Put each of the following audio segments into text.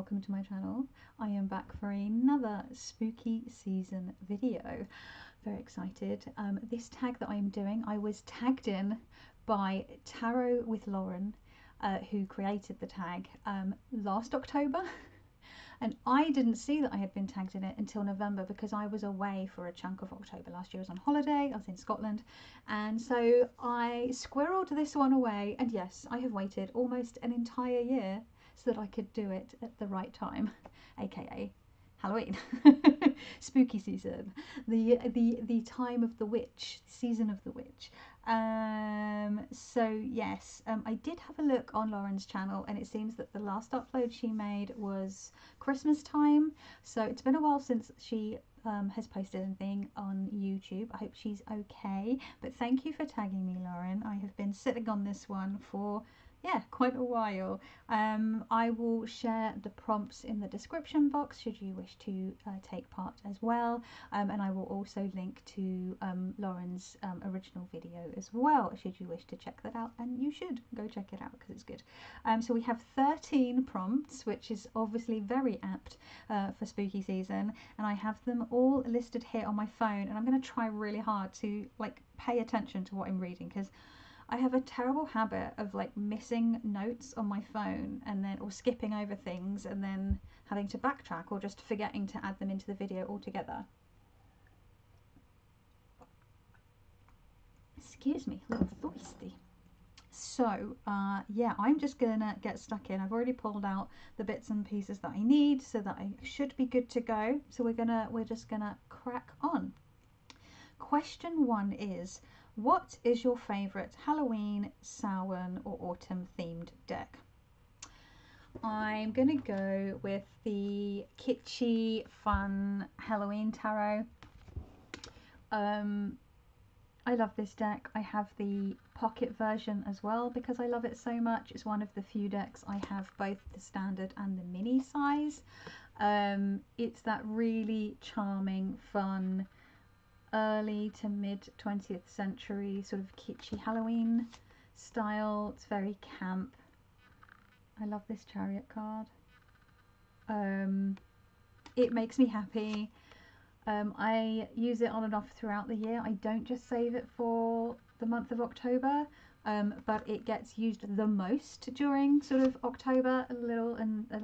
welcome to my channel. I am back for another spooky season video. Very excited. This tag that I am doing, I was tagged in by Tarot with Lauren, who created the tag last October. And I didn't see that I had been tagged in it until November because I was away for a chunk of October. Last year I was on holiday, I was in Scotland, and so I squirreled this one away, and yes, I have waited almost an entire year so that I could do it at the right time, aka Halloween. Spooky season, the time of the witch, season of the witch. So yes, I did have a look on Lauren's channel, and it seems that the last upload she made was Christmas time, so it's been a while since she has posted anything on YouTube. I hope she's okay, but thank you for tagging me, Lauren. I have been sitting on this one for quite a while. I will share the prompts in the description box should you wish to take part as well, and I will also link to Lauren's original video as well should you wish to check that out, and you should go check it out because it's good. So we have 13 prompts, which is obviously very apt for spooky season, and I have them all listed here on my phone, and I'm going to try really hard to pay attention to what I'm reading, because I have a terrible habit of missing notes on my phone or skipping over things and then having to backtrack or just forgetting to add them into the video altogether. Excuse me, a little thirsty. So yeah, I'm just gonna get stuck in. I've already pulled out the bits and pieces that I need so that I should be good to go. So we're just gonna crack on. Question 1 is, what is your favourite Halloween, Samhain or autumn themed deck? I'm going to go with the kitschy, fun Halloween tarot. I love this deck. I have the pocket version as well because I love it so much. It's one of the few decks I have both the standard and the mini size. It's that really charming, fun, early to mid 20th century sort of kitschy Halloween style. It's very camp. I love this chariot card. It makes me happy. I use it on and off throughout the year. I don't just save it for the month of October, but it gets used the most during sort of October, a little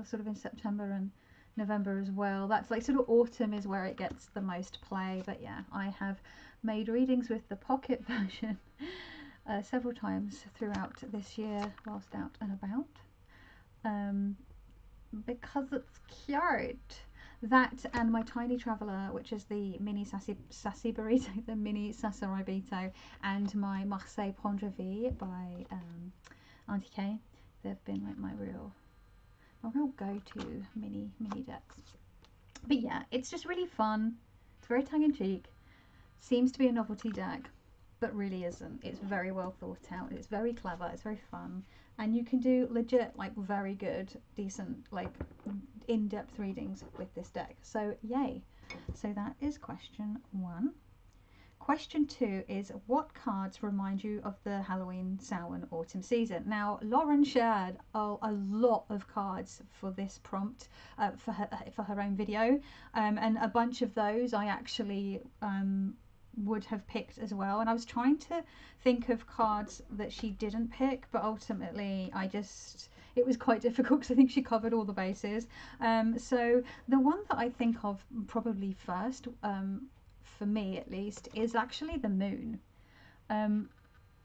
sort of in September and November as well. That's sort of autumn is where it gets the most play. But yeah, I have made readings with the pocket version several times throughout this year whilst out and about, because it's cute. That and my tiny traveller, which is the mini sassy burrito, the mini sassaribito, and my Marseille Pondre Vie by Auntie Kay. They've been my real go-to mini decks. But yeah, it's just really fun. It's very tongue-in-cheek. Seems to be a novelty deck, but really isn't. It's very well thought out. It's very clever. It's very fun, and you can do legit very good, decent, in-depth readings with this deck. So yay. So that is question 1. Question 2 is, what cards remind you of the Halloween, Samhain, autumn season? Now, Lauren shared a lot of cards for this prompt for her own video, and a bunch of those I actually would have picked as well. And I was trying to think of cards that she didn't pick, but ultimately it was quite difficult because I think she covered all the bases. So the one that I think of probably first, for me at least, is actually the moon, and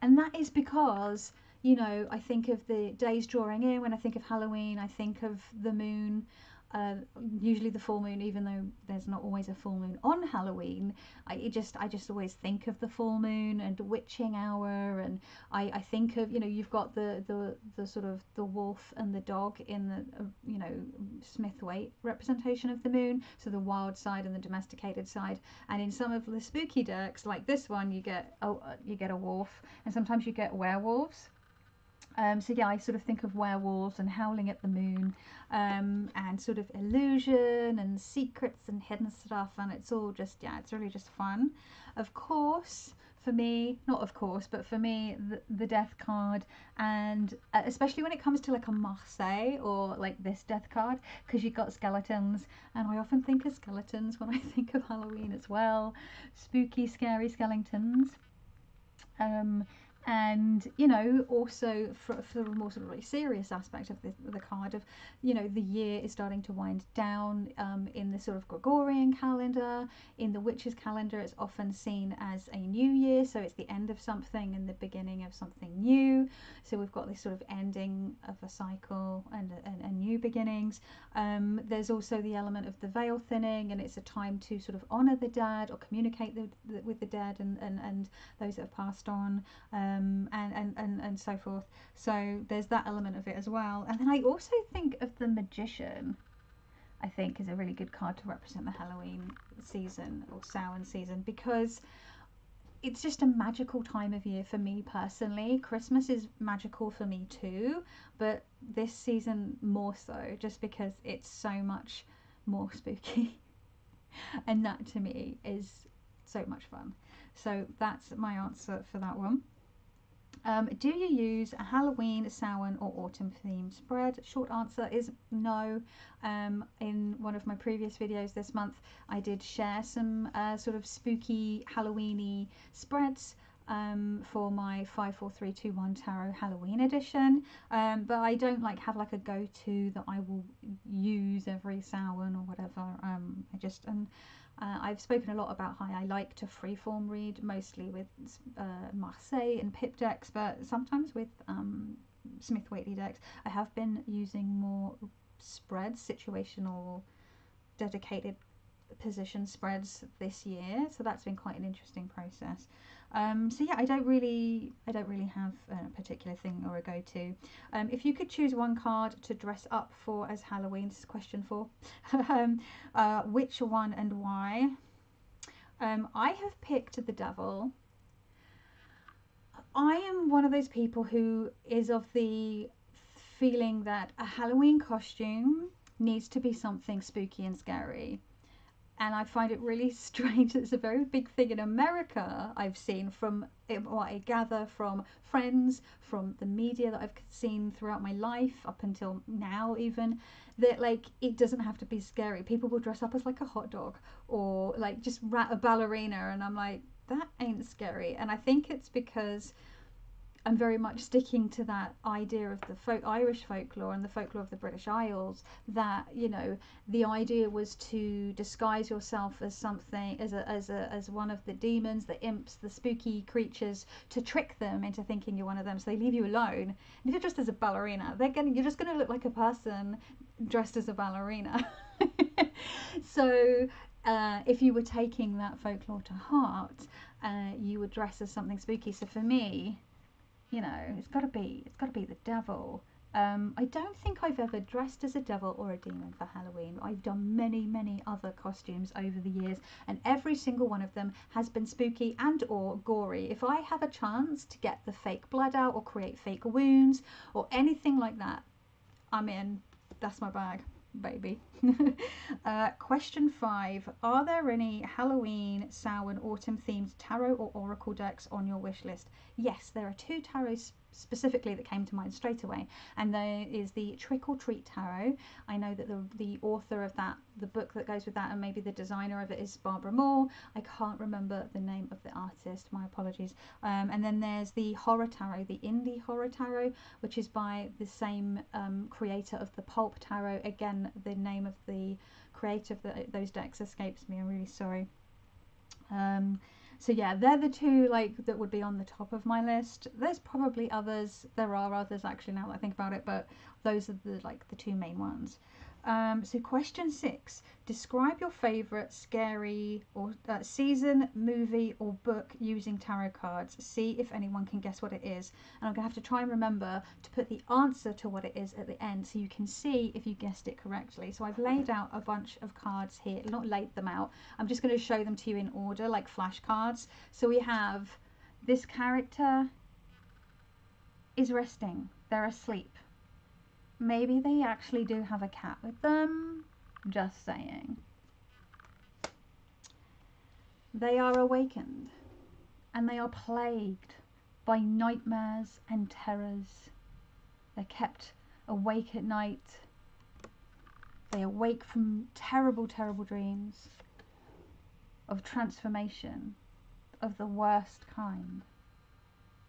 that is because, you know, I think of the days drawing in. When I think of Halloween, I think of the moon, usually the full moon, even though there's not always a full moon on Halloween. I just always think of the full moon and witching hour, and I think of, you know, you've got the sort of the wolf and the dog in the you know, Smith-Waite representation of the moon, so the wild side and the domesticated side. And in some of the spooky decks like this one, you get a wolf, and sometimes you get werewolves. So yeah, I sort of think of werewolves and howling at the moon, and sort of illusion and secrets and hidden stuff, and it's all just, yeah, it's really just fun. Of course, for me, not of course, but for me, the death card, and especially when it comes to like a Marseille or like this death card, because you've got skeletons, and I often think of skeletons when I think of Halloween as well. Spooky, scary skeletons. Um, and you know, also for a more sort of really serious aspect of the card of, you know, the year is starting to wind down, in the sort of Gregorian calendar. In the witches calendar, it's often seen as a new year, so it's the end of something and the beginning of something new. So we've got this sort of ending of a cycle and new beginnings. There's also the element of the veil thinning, and it's a time to sort of honor the dead or communicate with the dead and those that have passed on, and so forth. So there's that element of it as well. And then I also think of the Magician. I think is a really good card to represent the Halloween season or Samhain season, because it's just a magical time of year for me personally. Christmas is magical for me too, but this season more so, just because it's so much more spooky. And that to me is so much fun. So that's my answer for that one. Do you use a Halloween, Samhain or autumn themed spread? Short answer is no. In one of my previous videos this month, I did share some sort of spooky Halloweeny spreads for my 54321 Tarot Halloween edition, but I don't like have like a go-to that I will use every Samhain or whatever. I've spoken a lot about how I like to freeform read, mostly with Marseille and Pip decks, but sometimes with Smith-Waitley decks. I have been using more spreads, situational, dedicated position spreads this year, so that's been quite an interesting process. So yeah, I don't really have a particular thing or a go-to. If you could choose one card to dress up for as Halloween, this is question 4, which one and why? I have picked the Devil. I am one of those people who is of the feeling that a Halloween costume needs to be something spooky and scary. And I find it really strange that it's a very big thing in America. I've seen from what I gather from friends, from the media that I've seen throughout my life up until now even, that like it doesn't have to be scary. People will dress up as like a hot dog or like just a ballerina, and I'm like, that ain't scary. And I think it's because I'm very much sticking to that idea of the Irish folklore and the folklore of the British Isles, that, you know, the idea was to disguise yourself as something, as one of the demons, the imps, the spooky creatures, to trick them into thinking you're one of them, so they leave you alone. And if you're dressed as a ballerina, you're just going to look like a person dressed as a ballerina. So if you were taking that folklore to heart, you would dress as something spooky. So for me, you know, it's got to be the devil. I don't think I've ever dressed as a devil or a demon for Halloween. I've done many other costumes over the years, and every single one of them has been spooky and or gory. If I have a chance to get the fake blood out or create fake wounds or anything like that, I'm in. That's my bag, baby. Question 5. Are there any Halloween, Samhain, autumn themed tarot or oracle decks on your wish list? Yes, there are 2 tarots specifically that came to mind straight away, and there is the Trick or Treat Tarot. I know that the author of that, the book that goes with that, and maybe the designer of it, is Barbara Moore. I can't remember the name of the artist, my apologies. And then there's the Horror Tarot, the Indie Horror Tarot, which is by the same creator of the Pulp Tarot. Again, the name of the creator of those decks escapes me, I'm really sorry. So yeah, they're the 2 like that would be on the top of my list. There's probably others. There are others actually, now that I think about it, but those are the 2 main ones. So question 6. Describe your favourite scary or season, movie or book using tarot cards. See if anyone can guess what it is. And I'm going to have to try and remember to put the answer to what it is at the end, so you can see if you guessed it correctly. So I've laid out a bunch of cards here. Not laid them out. I'm just going to show them to you in order, like flashcards. So we have this character, is resting. They're asleep. Maybe they actually do have a cat with them. Just saying. They are awakened, and they are plagued by nightmares and terrors. They're kept awake at night. They awake from terrible, terrible dreams of transformation, of the worst kind,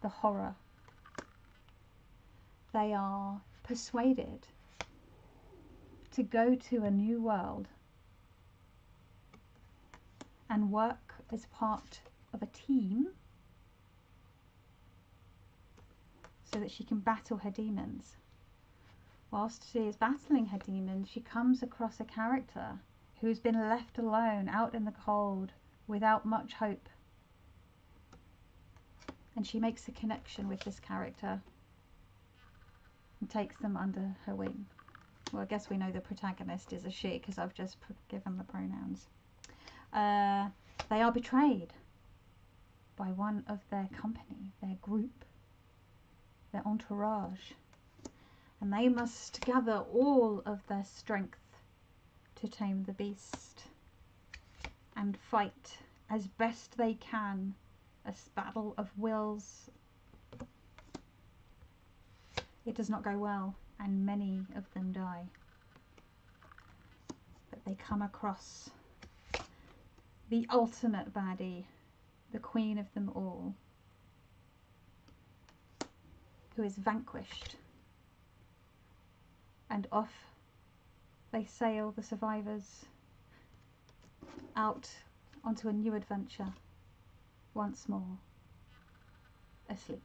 the horror. They are persuaded to go to a new world and work as part of a team so that she can battle her demons. Whilst she is battling her demons, she comes across a character who's been left alone out in the cold without much hope. And she makes a connection with this character and takes them under her wing. Well, I guess we know the protagonist is a she because I've just given the pronouns. They are betrayed by one of their company, their group, their entourage. And they must gather all of their strength to tame the beast and fight as best they can a battle of wills. It does not go well, and many of them die. But they come across the ultimate baddie, the queen of them all, who is vanquished. And off they sail, the survivors, out onto a new adventure, once more asleep.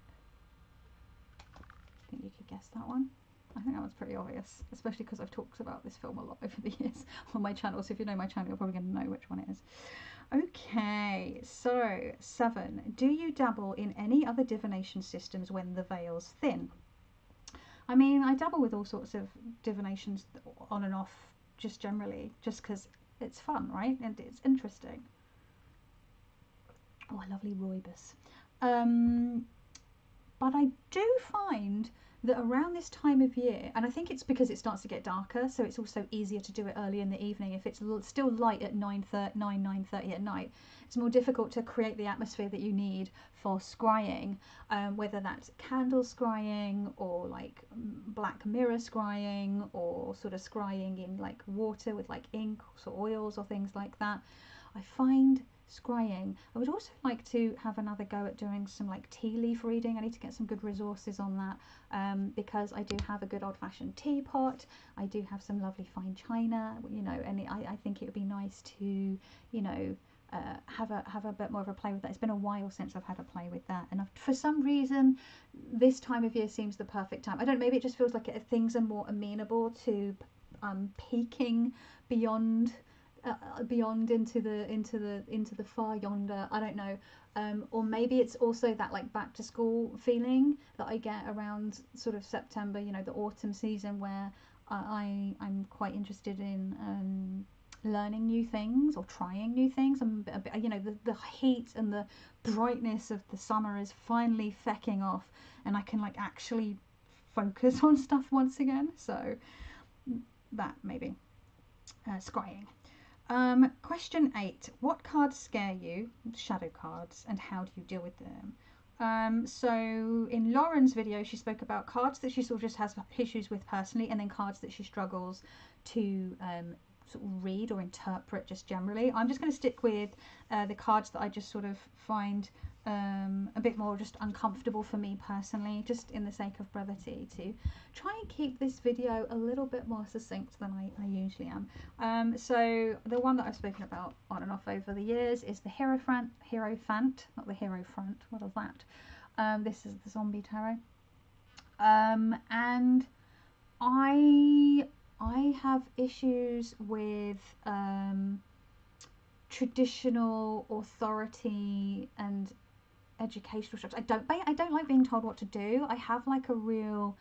I think you could guess that one. I think that one's pretty obvious, especially because I've talked about this film a lot over the years on my channel. So if you know my channel, you're probably going to know which one it is. Okay, so 7. Do you dabble in any other divination systems when the veil's thin? I mean, I dabble with all sorts of divinations on and off, just generally, just because it's fun, right? And it's interesting. Oh, a lovely rooibos. But I do find that around this time of year, and I think it's because it starts to get darker, so it's also easier to do it early in the evening. If it's still light at 9:30 at night, it's more difficult to create the atmosphere that you need for scrying, whether that's candle scrying or like black mirror scrying or sort of scrying in like water with like ink or oils or things like that. I find scrying. I would also like to have another go at doing some like tea leaf reading. I need to get some good resources on that, because I do have a good old-fashioned teapot. I do have some lovely fine china, you know, and I think it would be nice to, you know, have a bit more of a play with that. It's been a while since I've had a play with that, and for some reason this time of year seems the perfect time. I don't know, maybe it just feels like things are more amenable to peaking beyond into the far yonder. I don't know, or maybe it's also that like back to school feeling that I get around sort of September, you know, the autumn season, where I'm quite interested in learning new things or trying new things. I'm a bit, you know, the heat and the brightness of the summer is finally fecking off, and I can like actually focus on stuff once again. So that maybe scrying. Question 8. What cards scare you? Shadow cards, and how do you deal with them? So in Lauren's video, she spoke about cards that she sort of just has issues with personally, and then cards that she struggles to sort of read or interpret just generally. I'm just going to stick with the cards that I just sort of find a bit more just uncomfortable for me personally, just in the sake of brevity, to try and keep this video a little bit more succinct than I usually am. So the one that I've spoken about on and off over the years is the Hierophant, not the Hierophant, what is that? This is the Zombie Tarot. And I have issues with traditional authority and educational structure. I don't like being told what to do. I have like a real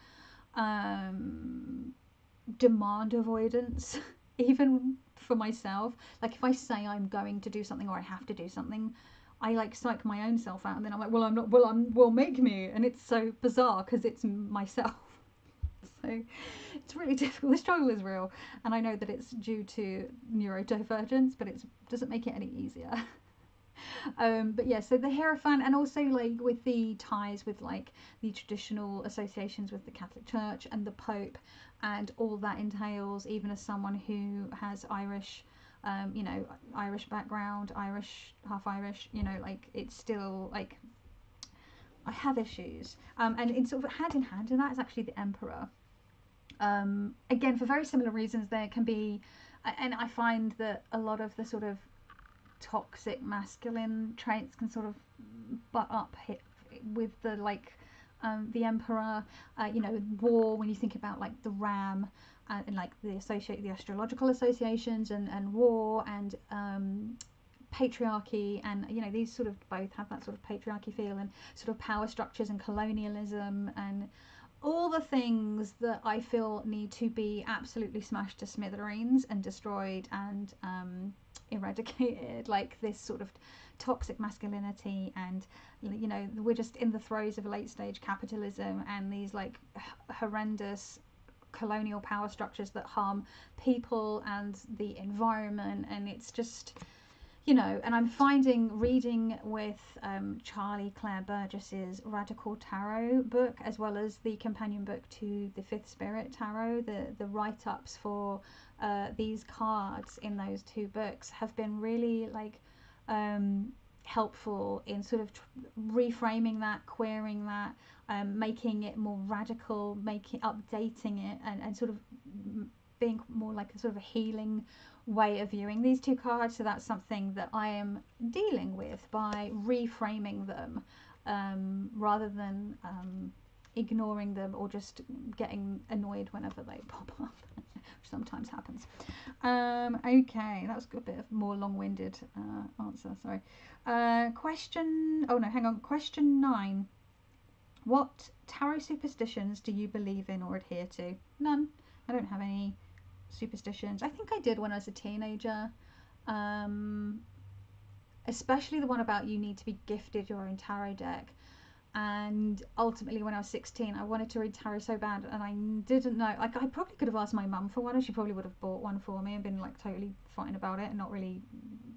demand avoidance even for myself. Like if I say I'm going to do something or I have to do something, I like psych my own self out, and then I'm like, well, I'm not. Well, make me, and it's so bizarre because it's myself. So it's really difficult. The struggle is real, and I know that it's due to neurodivergence, but it doesn't make it any easier. But yeah, so the Hierophant, and also like with the ties with like the traditional associations with the Catholic Church and the Pope, and all that entails, even as someone who has Irish, Irish background, Irish, half Irish, like it's still like I have issues. And it's sort of hand in hand, and that is actually the Emperor. Again, for very similar reasons, there can be, and I find that a lot of the sort of toxic masculine traits can sort of butt up with the like the Emperor, war. When you think about like the ram, and like the astrological associations, and war, and patriarchy, and these sort of both have that sort of patriarchy feel, and sort of power structures and colonialism, and all the things that I feel need to be absolutely smashed to smithereens and destroyed and eradicated, like this sort of toxic masculinity. And we're just in the throes of late stage capitalism, and these like horrendous colonial power structures that harm people and the environment. And it's just, and I'm finding, reading with Charlie Claire Burgess's Radical Tarot book, as well as the companion book to the Fifth Spirit Tarot, the write-ups for these cards in those two books have been really like helpful in sort of reframing that, queering that, making it more radical, updating it, and sort of being more like a sort of a healing way of viewing these two cards. So that's something that I am dealing with by reframing them, rather than ignoring them or just getting annoyed whenever they pop up, which sometimes happens. Okay, that was a bit of more long-winded answer, sorry. Question 9. What tarot superstitions do you believe in or adhere to? None. I don't have any superstitions. I think I did when I was a teenager, especially the one about you need to be gifted your own tarot deck. And ultimately, when I was 16, I wanted to read tarot so bad, and I didn't know. Like, I probably could have asked my mum for one, and she probably would have bought one for me and been like totally fine about it and not really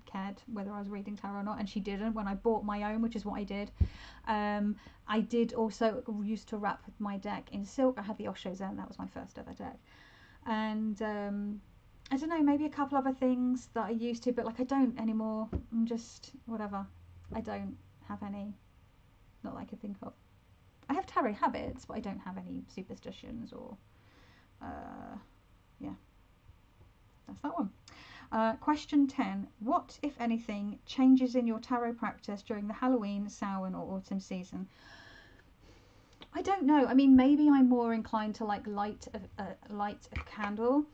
cared whether I was reading tarot or not. And she didn't when I bought my own, which is what I did. I did also used to wrap my deck in silk. I had the Osho Zen. That was my first ever deck. And I don't know, maybe a couple other things that I used to, but like I don't anymore. I'm just whatever. I don't have any. Not that I can think of. I have tarot habits, but I don't have any superstitions or yeah, that's that one. Question 10. What, if anything, changes in your tarot practice during the Halloween, Samhain or autumn season? I don't know. I mean, maybe I'm more inclined to like light a candle.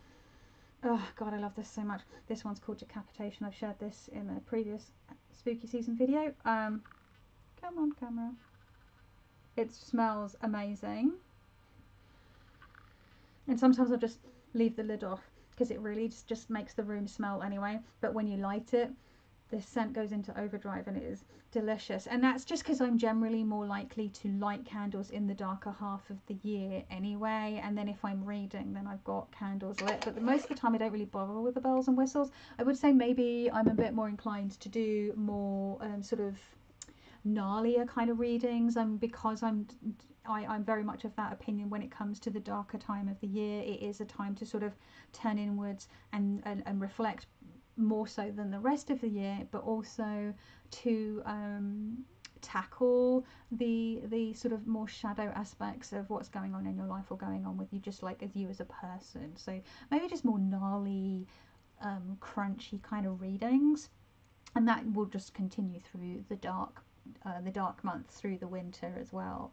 Oh god, I love this so much. This one's called Decapitation. I've shared this in a previous spooky season video. Come on, camera. It smells amazing. And sometimes I'll just leave the lid off because it really just makes the room smell anyway. But when you light it, the scent goes into overdrive and it is delicious. And that's just because I'm generally more likely to light candles in the darker half of the year anyway. And then if I'm reading, then I've got candles lit. But most of the time I don't really bother with the bells and whistles. I would say maybe I'm a bit more inclined to do more sort of gnarlier kind of readings, because I'm very much of that opinion when it comes to the darker time of the year. It is a time to sort of turn inwards and reflect more so than the rest of the year, but also to tackle the sort of more shadow aspects of what's going on in your life or going on with you, just like as you as a person. So maybe just more gnarly, crunchy kind of readings, and that will just continue through the dark months, through the winter as well.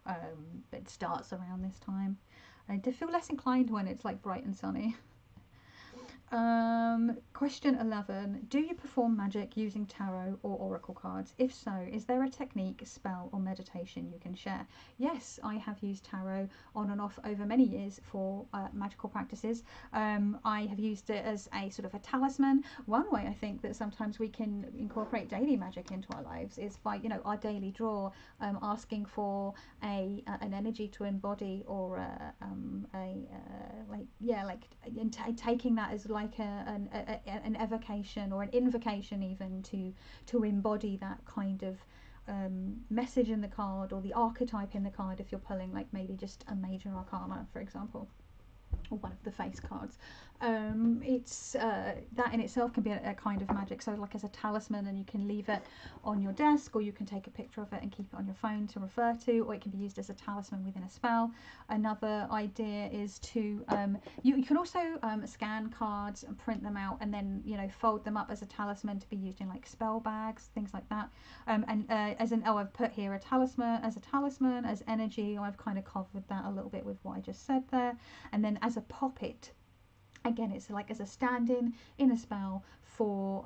It starts around this time. I do feel less inclined when it's like bright and sunny. Question 11. Do you perform magic using tarot or oracle cards? If so, is there a technique, spell or meditation you can share? Yes, I have used tarot on and off over many years for magical practices. I have used it as a sort of a talisman. One way I think that sometimes we can incorporate daily magic into our lives is by, you know, our daily draw, asking for an energy to embody, or taking that as like an evocation or an invocation even to embody that kind of message in the card, or the archetype in the card if you're pulling like maybe just a major arcana, for example, or one of the face cards. It's that in itself can be a kind of magic, so like as a talisman, and you can leave it on your desk, or you can take a picture of it and keep it on your phone to refer to, or it can be used as a talisman within a spell. Another idea is to you can also scan cards and print them out, and then, you know, fold them up as a talisman to be used in like spell bags, things like that. I've put here a talisman as energy. I've kind of covered that a little bit with what I just said there. And then as a poppet, again, it's like as a stand-in in a spell for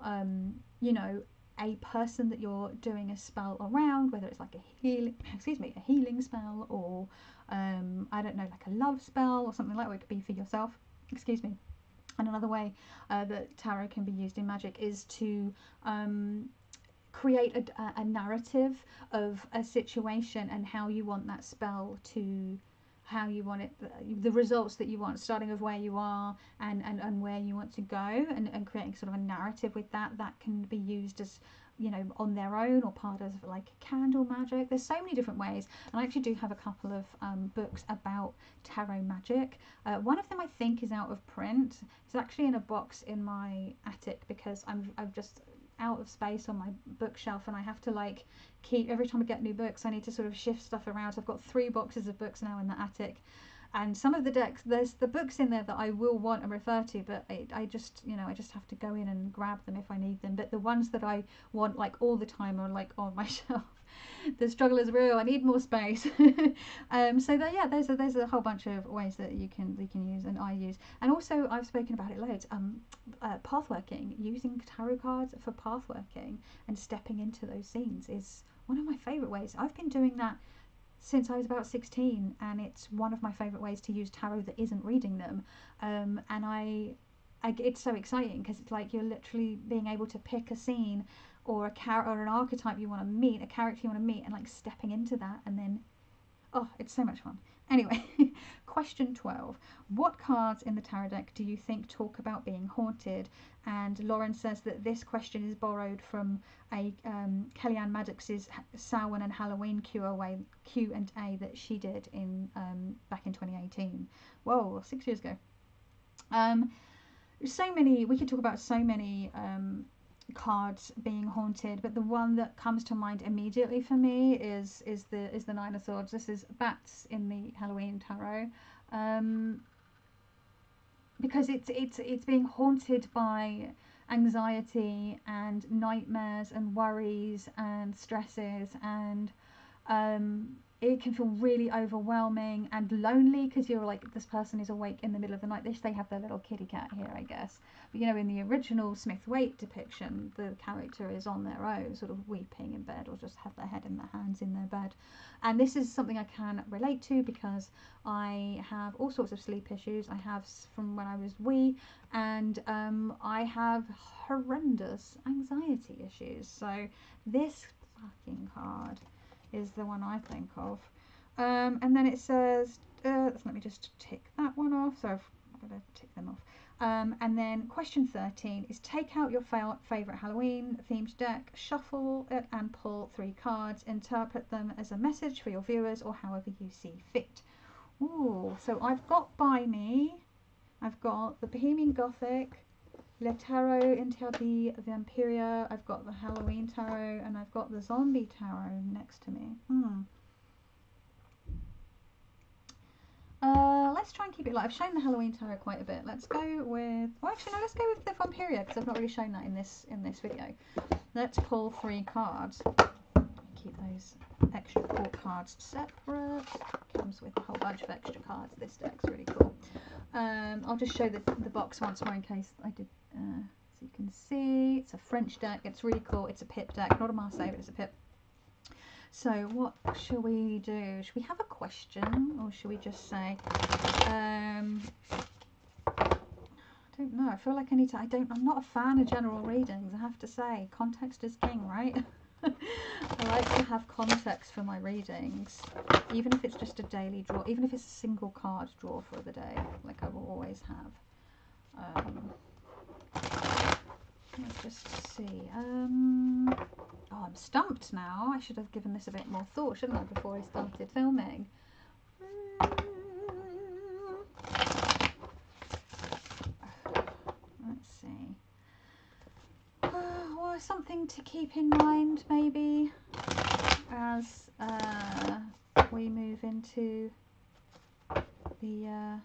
you know, a person that you're doing a spell around, whether it's like a healing spell, or I don't know, like a love spell or something like that. It could be for yourself. Excuse me. And another way that tarot can be used in magic is to create a narrative of a situation and how you want that spell to, how you want it, the results that you want, starting with where you are and where you want to go, and creating sort of a narrative with that can be used as, you know, on their own or part of like candle magic. There's so many different ways, and I actually do have a couple of books about tarot magic. One of them I think is out of print. It's actually in a box in my attic because I've just out of space on my bookshelf, and I have to like keep, every time I get new books I need to sort of shift stuff around. So I've got 3 boxes of books now in the attic, and some of the decks, there's the books in there that I will want and refer to, but I just, you know, I just have to go in and grab them if I need them. But the ones that I want like all the time are like on my shelf. The struggle is real. I need more space. So that, yeah, there's a whole bunch of ways that you can use, and I use. And also, I've spoken about it loads. Pathworking, using tarot cards for pathworking and stepping into those scenes is one of my favourite ways. I've been doing that since I was about 16, and it's one of my favourite ways to use tarot that isn't reading them. And it's so exciting because it's like you're literally being able to pick a scene or an archetype you want to meet, a character you want to meet, and like stepping into that, and then, oh, it's so much fun. Anyway, question 12. What cards in the tarot deck do you think talk about being haunted? And Lauren says that this question is borrowed from a Kellyanne Maddox's Samhain and Halloween Q&A that she did in back in 2018. Whoa, 6 years ago. So many, we could talk about so many cards being haunted, but the one that comes to mind immediately for me is the Nine of Swords. This is bats in the Halloween tarot, because it's being haunted by anxiety and nightmares and worries and stresses, and it can feel really overwhelming and lonely because you're like, this person is awake in the middle of the night. They have their little kitty cat here, I guess. But you know, in the original Smith-Waite depiction, the character is on their own, sort of weeping in bed, or just have their head in their hands in their bed. And this is something I can relate to because I have all sorts of sleep issues. I have from when I was wee, and I have horrendous anxiety issues. So this fucking card is the one I think of. And then it says, let me just tick that one off. So I'm going to tick them off. And then question 13 is, take out your favourite Halloween themed deck, shuffle it and pull 3 cards, interpret them as a message for your viewers or however you see fit. Ooh, so I've got by me, I've got the Bohemian Gothic, Le Tarot Interdit Vampiria, I've got the Halloween Tarot, and I've got the Zombie Tarot next to me. Let's try and keep it light. I've shown the Halloween Tarot quite a bit. Let's go with, well, actually no, let's go with the Vampiria because I've not really shown that in this video. Let's pull 3 cards. keep those extra core cards separate. Comes with a whole bunch of extra cards. This deck's really cool. I'll just show the box once more in case I did. So you can see it's a French deck. It's really cool. It's a pip deck, not a Marseille, but it's a pip. So what shall we do? Should we have a question, or should we just say? I don't know. I feel like I need to. I'm not a fan of general readings. I have to say, context is king, right? I like to have context for my readings, even if it's just a daily draw, even if it's a single card draw for the day, like I will always have. Let's just see. Oh, I'm stumped now. I should have given this a bit more thought, shouldn't I, before I started filming? Let's see. Well, something to keep in mind, maybe, as we move into the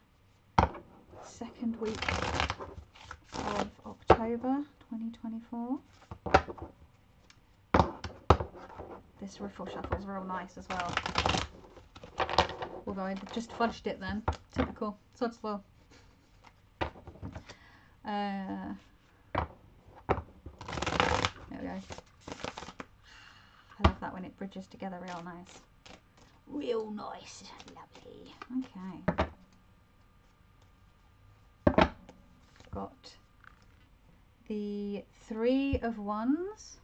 second week of October 2024. This riffle shuffle is real nice as well. Although I just fudged it then. Typical. Sod's law. There we go. I love that when it bridges together real nice. Real nice. Lovely. Okay. Got the 3 of Wands.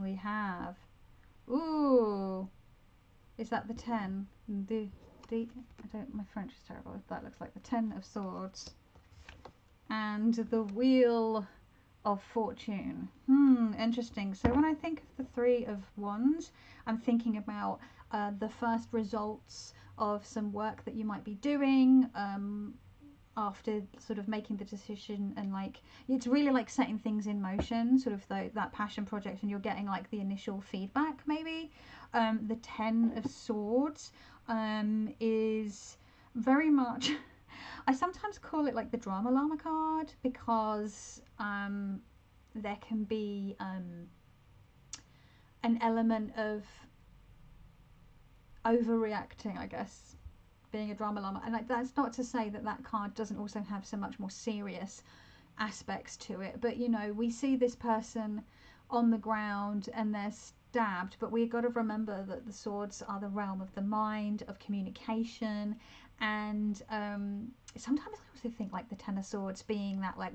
We have, ooh, is that the 10? I don't, my French is terrible. That looks like the 10 of Swords. And the Wheel of Fortune. Interesting. So when I think of the 3 of Wands, I'm thinking about the first results of some work that you might be doing, after sort of making the decision, and like it's really like setting things in motion, sort of that passion project, and you're getting like the initial feedback maybe. The 10 of Swords is very much I sometimes call it like the drama llama card, because there can be an element of overreacting, I guess, being a drama llama. And like, that's not to say that that card doesn't also have so much more serious aspects to it, but you know, we see this person on the ground and they're stabbed, but we've got to remember that the swords are the realm of the mind, of communication, and sometimes I also think like the 10 of Swords being that like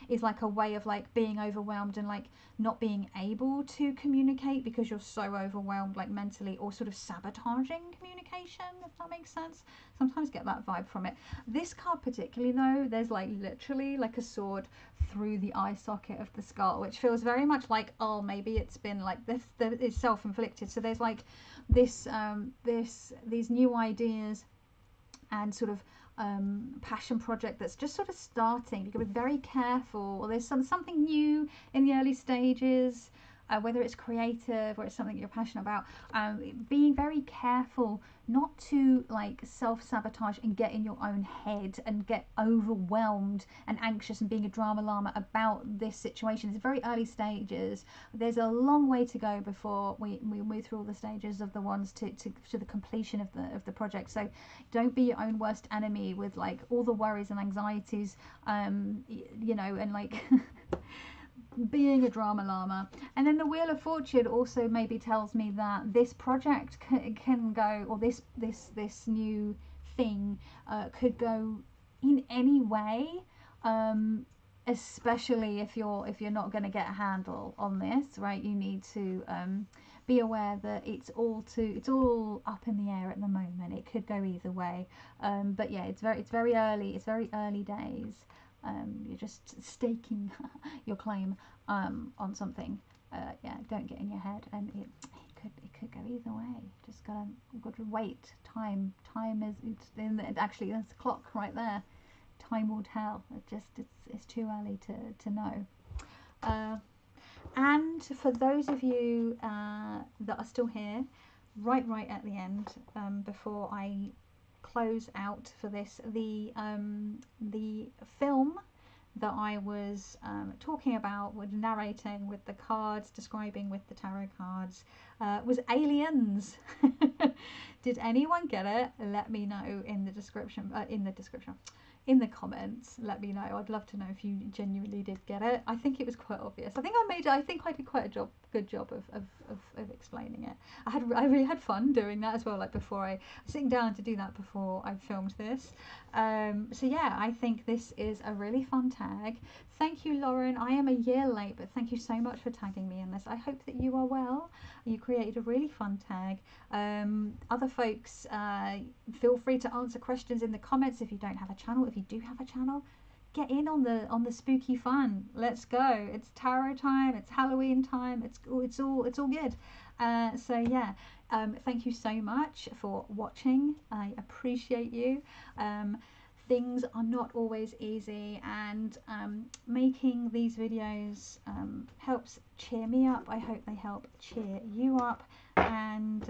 is like a way of like being overwhelmed and like not being able to communicate because you're so overwhelmed, like mentally, or sort of sabotaging communication, if that makes sense. Sometimes get that vibe from it. This card particularly though, there's like literally like a sword through the eye socket of the skull, which feels very much like, oh, maybe it's been like this, it's self-inflicted. So there's like this these new ideas and sort of passion project that's just sort of starting. You've got to be very careful, or there's something new in the early stages, whether it's creative or it's something you're passionate about. Being very careful not to like self-sabotage and get in your own head and get overwhelmed and anxious and being a drama llama about this situation. It's very early stages. There's a long way to go before we move through all the stages of the ones to the completion of the project. So don't be your own worst enemy with like all the worries and anxieties, you know, and like being a drama llama. And then the Wheel of Fortune also maybe tells me that this project can go, or this new thing could go in any way, especially if you're not going to get a handle on this, right? You need to be aware that it's all up in the air at the moment. It could go either way, but yeah, it's very early days. You're just staking your claim on something. Yeah, don't get in your head, and it could go either way. Just gotta wait. Time is, actually there's a clock right there. Time will tell. It's too early to know. And for those of you that are still here, right at the end, before I close out for this, the film that I was talking about, with narrating with the cards, describing with the tarot cards, was aliens. Did anyone get it? Let me know in the description, in the comments. Let me know. I'd love to know if you genuinely did get it. I think it was quite obvious. I think I did quite a good job of explaining it. I really had fun doing that as well, like before I sitting down to do that before I filmed this. So yeah, I think this is a really fun tag. Thank you, Lauren. I am a year late, but thank you so much for tagging me in this. I hope that you are well. You created a really fun tag. Other folks, feel free to answer questions in the comments if you don't have a channel. If you do have a channel, get in on the spooky fun. Let's go. It's tarot time, it's Halloween time, it's all good. So yeah, thank you so much for watching. I appreciate you. Things are not always easy, and making these videos helps cheer me up. I hope they help cheer you up, and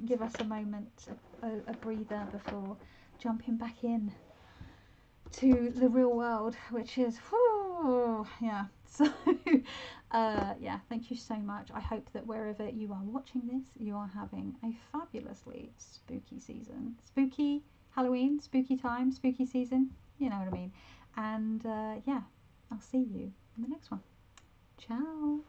give us a moment, a breather before jumping back in to the real world, which is, whew, yeah. So yeah, thank you so much. I hope that wherever you are watching this, you are having a fabulously spooky season, spooky Halloween, spooky time, spooky season, you know what I mean. And yeah, I'll see you in the next one. Ciao.